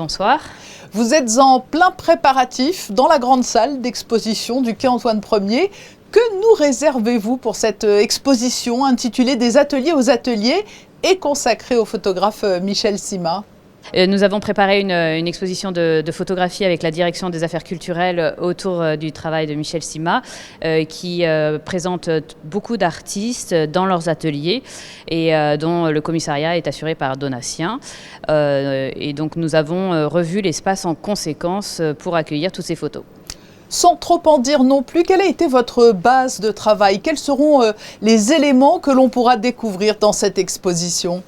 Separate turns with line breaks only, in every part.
Bonsoir.
Vous êtes en plein préparatif dans la grande salle d'exposition du quai Antoine Ier. Que nous réservez-vous pour cette exposition intitulée « Des ateliers aux ateliers » et consacrée au photographe Michel Sima?
Nous avons préparé une exposition de photographie avec la direction des affaires culturelles autour du travail de Michel Sima qui présente beaucoup d'artistes dans leurs ateliers et dont le commissariat est assuré par Donatien. Et donc nous avons revu l'espace en conséquence pour accueillir toutes ces photos.
Sans trop en dire non plus, quelle a été votre base de travail? Quels seront les éléments que l'on pourra découvrir dans cette exposition?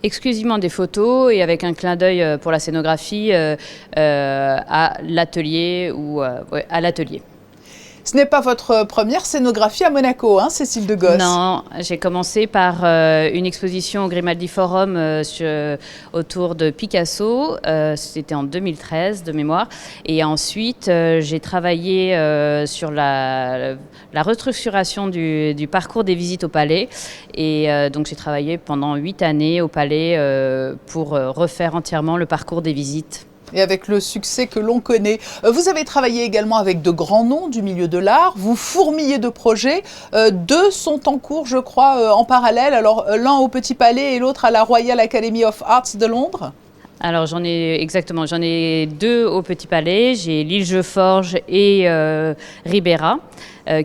Exclusivement des photos et avec un clin d'œil pour la scénographie à l'atelier ou à l'atelier.
Ce n'est pas votre première scénographie à Monaco, hein, Cécile de Gosse?
Non, j'ai commencé par une exposition au Grimaldi Forum autour de Picasso. C'était en 2013 de mémoire. Et ensuite, j'ai travaillé sur la restructuration du parcours des visites au Palais. Et donc, j'ai travaillé pendant 8 années au Palais pour refaire entièrement le parcours des visites.
Et avec le succès que l'on connaît. Vous avez travaillé également avec de grands noms du milieu de l'art. Vous fourmillez de projets. Deux sont en cours, je crois, en parallèle. Alors, l'un au Petit Palais et l'autre à la Royal Academy of Arts de Londres.
Alors j'en ai deux au Petit Palais, j'ai l'île Jeuforge et Ribera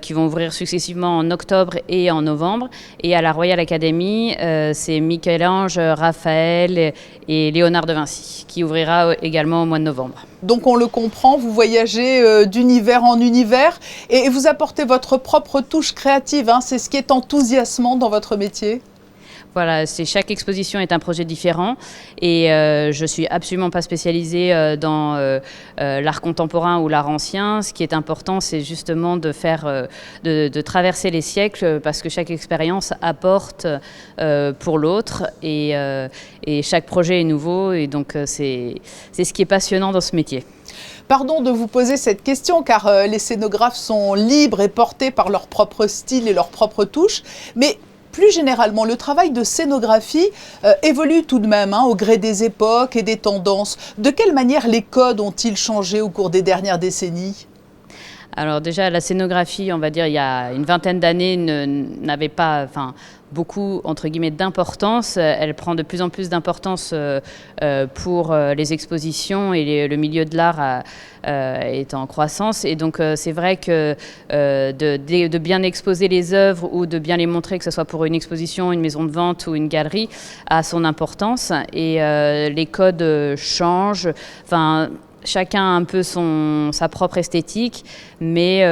qui vont ouvrir successivement en octobre et en novembre. Et à la Royal Academy, c'est Michel-Ange, Raphaël et Léonard de Vinci qui ouvrira également au mois de novembre.
Donc on le comprend, vous voyagez d'univers en univers et vous apportez votre propre touche créative, hein, c'est ce qui est enthousiasmant dans votre métier.
Voilà, chaque exposition est un projet différent et je suis absolument pas spécialisée dans l'art contemporain ou l'art ancien. Ce qui est important, c'est justement de traverser les siècles parce que chaque expérience apporte pour l'autre et chaque projet est nouveau et donc c'est ce qui est passionnant dans ce métier.
Pardon de vous poser cette question car les scénographes sont libres et portés par leur propre style et leur propre touche, mais plus généralement, le travail de scénographie évolue tout de même au gré des époques et des tendances. De quelle manière les codes ont-ils changé au cours des dernières décennies ?
Alors déjà, la scénographie, on va dire, il y a une vingtaine d'années, n'avait pas beaucoup, entre guillemets, d'importance. Elle prend de plus en plus d'importance pour les expositions et le milieu de l'art est en croissance. Et donc, c'est vrai que de bien exposer les œuvres ou de bien les montrer, que ce soit pour une exposition, une maison de vente ou une galerie, a son importance. Et les codes changent. Chacun a un peu sa propre esthétique, mais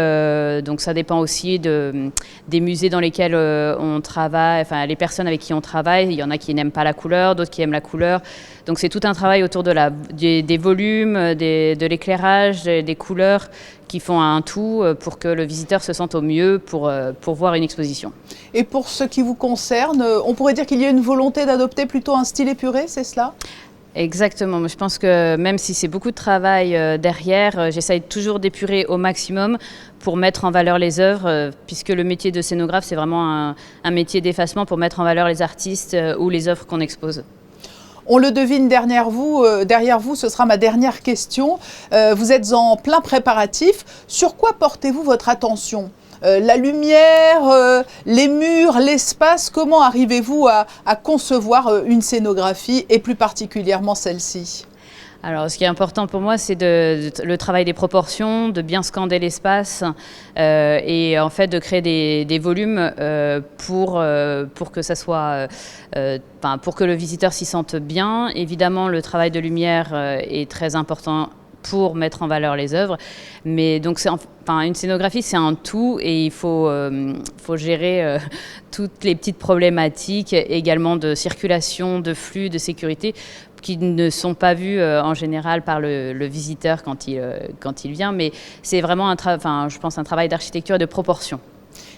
donc ça dépend aussi des musées dans lesquels on travaille, les personnes avec qui on travaille. Il y en a qui n'aiment pas la couleur, d'autres qui aiment la couleur. Donc c'est tout un travail autour des volumes, de l'éclairage, des couleurs qui font un tout pour que le visiteur se sente au mieux pour voir une exposition.
Et pour ce qui vous concerne, on pourrait dire qu'il y a une volonté d'adopter plutôt un style épuré, c'est cela ?
Exactement. Je pense que même si c'est beaucoup de travail derrière, j'essaye toujours d'épurer au maximum pour mettre en valeur les œuvres, puisque le métier de scénographe, c'est vraiment un métier d'effacement pour mettre en valeur les artistes ou les œuvres qu'on expose.
On le devine derrière vous, ce sera ma dernière question. Vous êtes en plein préparatif. Sur quoi portez-vous votre attention ? La lumière, les murs, l'espace, comment arrivez-vous à concevoir une scénographie et plus particulièrement celle-ci ?
Alors, ce qui est important pour moi, c'est le travail des proportions, de bien scander l'espace et en fait de créer des volumes pour que ça soit, pour que le visiteur s'y sente bien. Évidemment, le travail de lumière est très important pour mettre en valeur les œuvres, mais donc une scénographie c'est un tout et il faut gérer toutes les petites problématiques également de circulation, de flux, de sécurité qui ne sont pas vues en général par le visiteur quand il vient, mais c'est vraiment je pense un travail d'architecture et de proportion.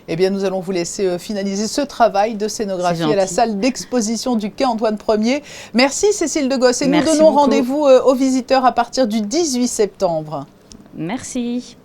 Eh bien, nous allons vous laisser finaliser ce travail de scénographie à la salle d'exposition du quai Antoine Ier. Merci Cécile de Gosse et nous donnons rendez-vous aux visiteurs à partir du 18 septembre.
Merci.